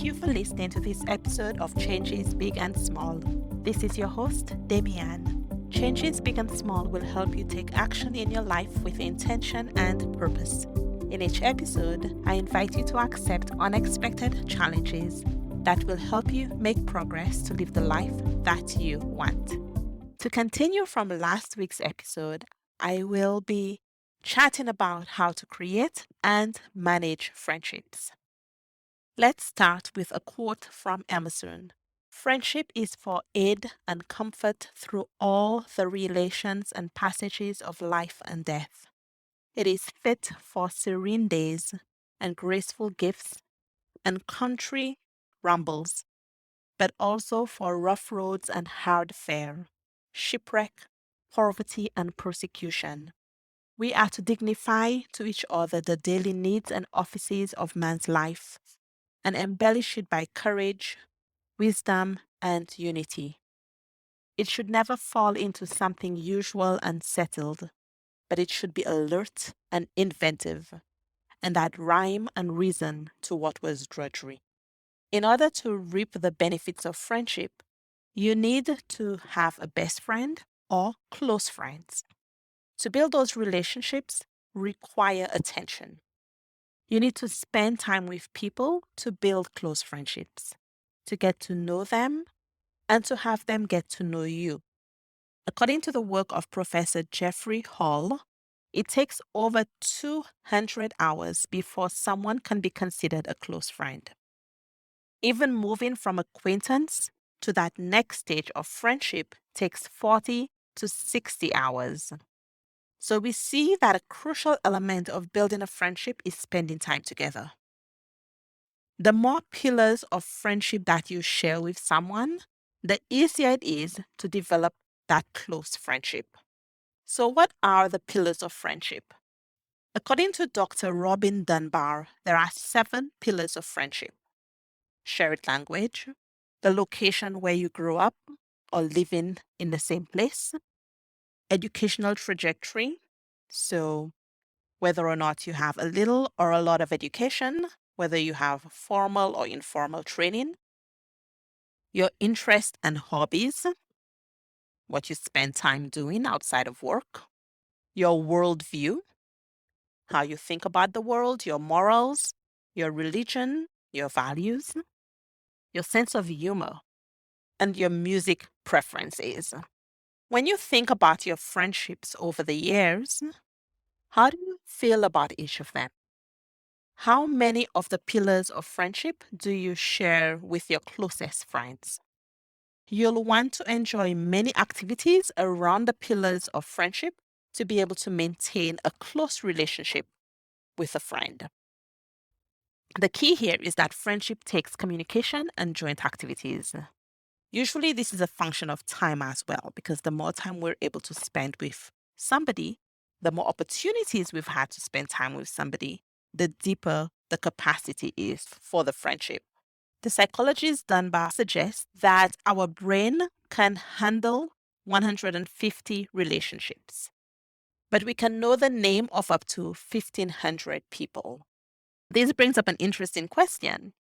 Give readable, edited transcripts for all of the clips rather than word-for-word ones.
Thank you for listening to this episode of Changes Big and Small. This is your host, Damian. Changes Big and Small will help you take action in your life with intention and purpose. In each episode, I invite you to accept unexpected challenges that will help you make progress to live the life that you want. To continue from last week's episode, I will be chatting about how to create and manage friendships. Let's start with a quote from Emerson. Friendship is for aid and comfort through all the relations and passages of life and death. It is fit for serene days and graceful gifts and country rambles, but also for rough roads and hard fare, shipwreck, poverty, and persecution. We are to dignify to each other the daily needs and offices of man's life and embellish it by courage, wisdom, and unity. It should never fall into something usual and settled, but it should be alert and inventive, and add rhyme and reason to what was drudgery. In order to reap the benefits of friendship, you need to have a best friend or close friends. To build those relationships require attention. You need to spend time with people to build close friendships, to get to know them, and to have them get to know you. According to the work of Professor Jeffrey Hall, it takes over 200 hours before someone can be considered a close friend. Even moving from acquaintance to that next stage of friendship takes 40 to 60 hours. So we see that a crucial element of building a friendship is spending time together. The more pillars of friendship that you share with someone, the easier it is to develop that close friendship. So, what are the pillars of friendship? According to Dr. Robin Dunbar, there are 7 pillars of friendship: shared language, the location where you grew up or living in the same place, educational trajectory, so whether or not you have a little or a lot of education, whether you have formal or informal training, your interests and hobbies, what you spend time doing outside of work, your worldview, how you think about the world, your morals, your religion, your values, your sense of humor, and your music preferences. When you think about your friendships over the years, how do you feel about each of them? How many of the pillars of friendship do you share with your closest friends? You'll want to enjoy many activities around the pillars of friendship to be able to maintain a close relationship with a friend. The key here is that friendship takes communication and joint activities. Usually, this is a function of time as well, because the more time we're able to spend with somebody, the more opportunities we've had to spend time with somebody, the deeper the capacity is for the friendship. The psychologist Dunbar suggests that our brain can handle 150 relationships, but we can know the name of up to 1,500 people. This brings up an interesting question.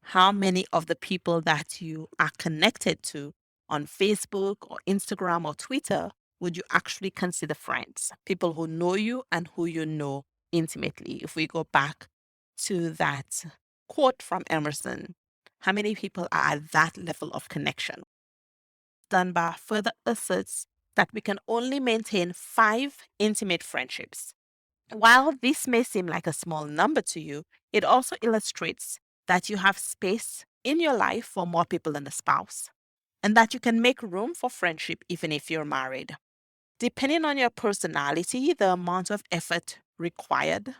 How many of the people that you are connected to on Facebook or Instagram or Twitter would you actually consider friends? People who know you and who you know intimately. If we go back to that quote from Emerson, how many people are at that level of connection? Dunbar further asserts that we can only maintain 5 intimate friendships. While this may seem like a small number to you, it also illustrates that you have space in your life for more people than a spouse, and that you can make room for friendship even if you're married. Depending on your personality, the amount of effort required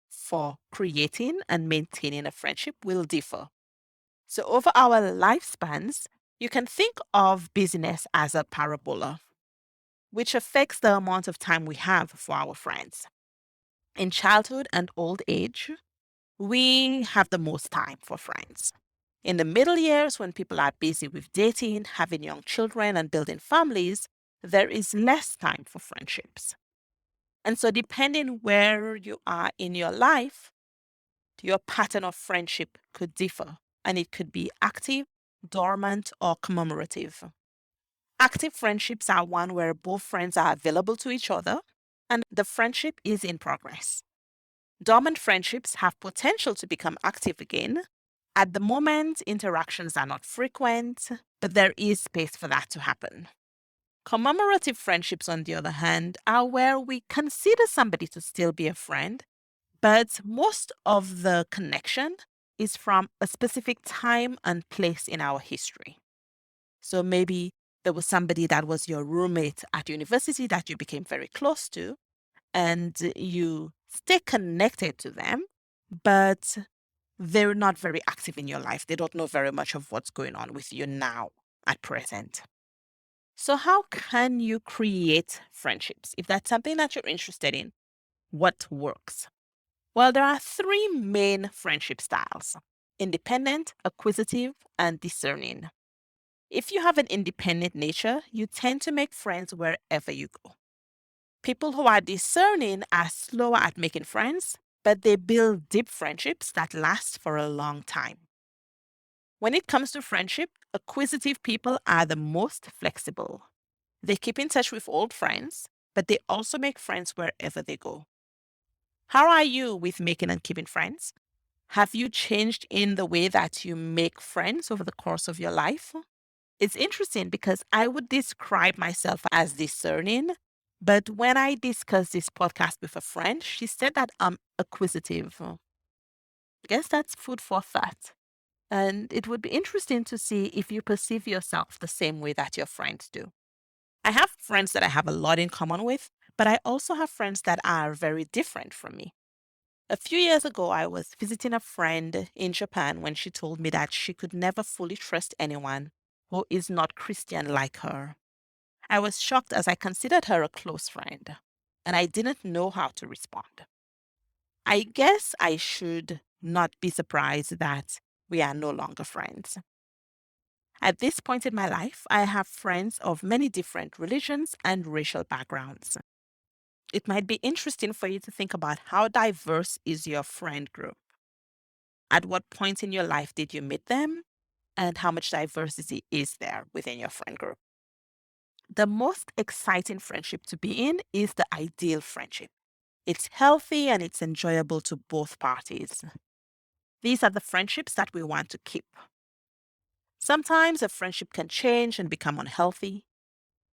for creating and maintaining a friendship will differ. So, over our lifespans, you can think of busyness as a parabola, which affects the amount of time we have for our friends. In childhood and old age, we have the most time for friends. In the middle years, when people are busy with dating, having young children, and building families, there is less time for friendships. And so, depending where you are in your life, your pattern of friendship could differ. and it could be active, dormant, or commemorative. Active friendships are one where both friends are available to each other and the friendship is in progress. Dormant friendships have potential to become active again. At the moment, interactions are not frequent, but there is space for that to happen. Commemorative friendships, on the other hand, are where we consider somebody to still be a friend, but most of the connection is from a specific time and place in our history. So maybe there was somebody that was your roommate at university that you became very close to, and you stay connected to them, but they're not very active in your life. They don't know very much of what's going on with you now at present. So, how can you create friendships? If that's something that you're interested in, what works? Well, there are three main friendship styles: independent, acquisitive, and discerning. If you have an independent nature, you tend to make friends wherever you go. People who are discerning are slower at making friends, but they build deep friendships that last for a long time. When it comes to friendship, acquisitive people are the most flexible. They keep in touch with old friends, but they also make friends wherever they go. How are you with making and keeping friends? Have you changed in the way that you make friends over the course of your life? It's interesting because I would describe myself as discerning, but when I discussed this podcast with a friend, she said that I'm acquisitive. I guess that's food for thought. And it would be interesting to see if you perceive yourself the same way that your friends do. I have friends that I have a lot in common with, but I also have friends that are very different from me. A few years ago, I was visiting a friend in Japan when she told me that she could never fully trust anyone who is not Christian like her. I was shocked as I considered her a close friend, and I didn't know how to respond. I guess I should not be surprised that we are no longer friends. At this point in my life, I have friends of many different religions and racial backgrounds. It might be interesting for you to think about how diverse is your friend group. At what point in your life did you meet them? And how much diversity is there within your friend group? The most exciting friendship to be in is the ideal friendship. It's healthy and it's enjoyable to both parties. These are the friendships that we want to keep. Sometimes a friendship can change and become unhealthy,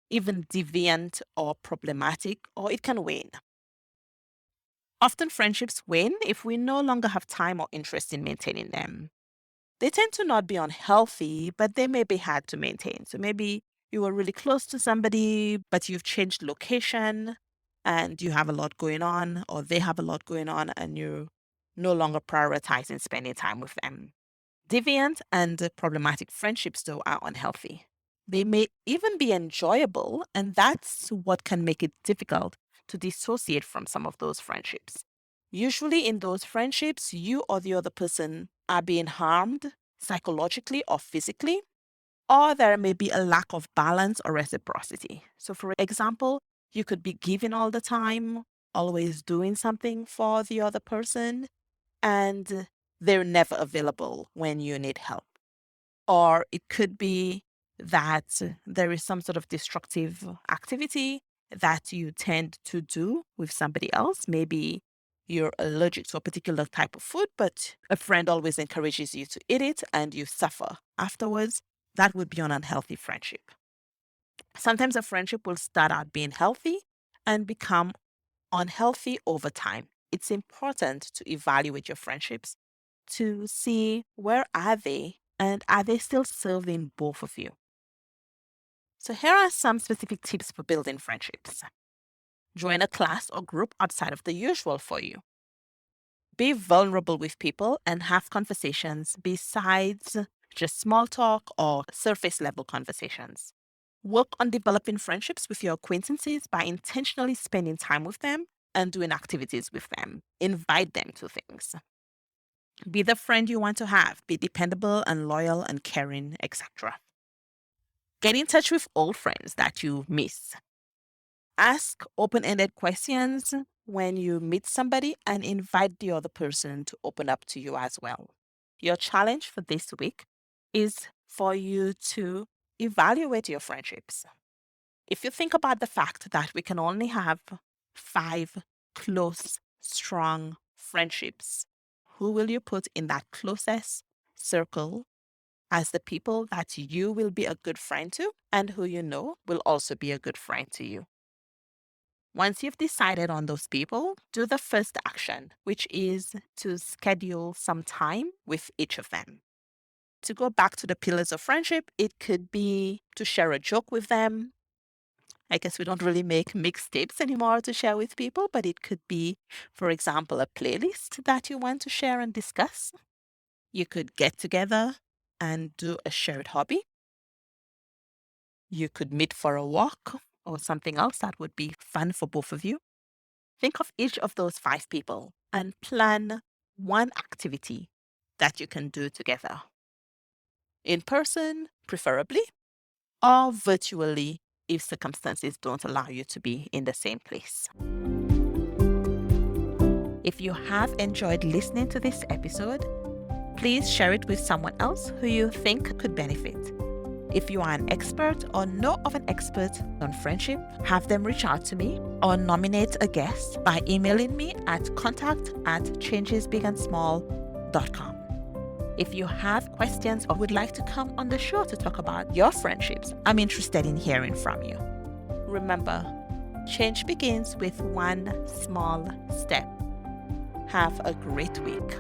even deviant or problematic, or it can wane. Often friendships wane if we no longer have time or interest in maintaining them. They tend to not be unhealthy, but they may be hard to maintain. So maybe you were really close to somebody, but you've changed location and you have a lot going on, or they have a lot going on, and you're no longer prioritizing spending time with them. Deviant and problematic friendships, though, are unhealthy. They may even be enjoyable, and that's what can make it difficult to dissociate from some of those friendships. Usually, in those friendships, you or the other person are being harmed psychologically or physically, or there may be a lack of balance or reciprocity. So, for example, you could be giving all the time, always doing something for the other person, and they're never available when you need help. Or it could be that there is some sort of destructive activity that you tend to do with somebody else. Maybe you're allergic to a particular type of food, but a friend always encourages you to eat it and you suffer afterwards. That would be an unhealthy friendship. Sometimes a friendship will start out being healthy and become unhealthy over time. It's important to evaluate your friendships to see where are they and are they still serving both of you. So here are some specific tips for building friendships. Join a class or group outside of the usual for you. Be vulnerable with people and have conversations besides just small talk or surface level conversations. Work on developing friendships with your acquaintances by intentionally spending time with them and doing activities with them. Invite them to things. Be the friend you want to have. Be dependable and loyal and caring, etc. Get in touch with old friends that you miss. Ask open ended questions when you meet somebody and invite the other person to open up to you as well. Your challenge for this week is for you to evaluate your friendships. If you think about the fact that we can only have 5 close, strong friendships, who will you put in that closest circle as the people that you will be a good friend to and who you know will also be a good friend to you? Once you've decided on those people, do the first action, which is to schedule some time with each of them. To go back to the pillars of friendship, it could be to share a joke with them. I guess we don't really make mixtapes anymore to share with people, but it could be, for example, a playlist that you want to share and discuss. You could get together and do a shared hobby. You could meet for a walk or something else that would be fun for both of you. Think of each of those 5 people and plan one activity that you can do together. In person, preferably, or virtually if circumstances don't allow you to be in the same place. If you have enjoyed listening to this episode, please share it with someone else who you think could benefit. If you are an expert or know of an expert on friendship, have them reach out to me or nominate a guest by emailing me at contact@changesbigandsmall.com. If you have questions or would like to come on the show to talk about your friendships, I'm interested in hearing from you. Remember, change begins with one small step. Have a great week.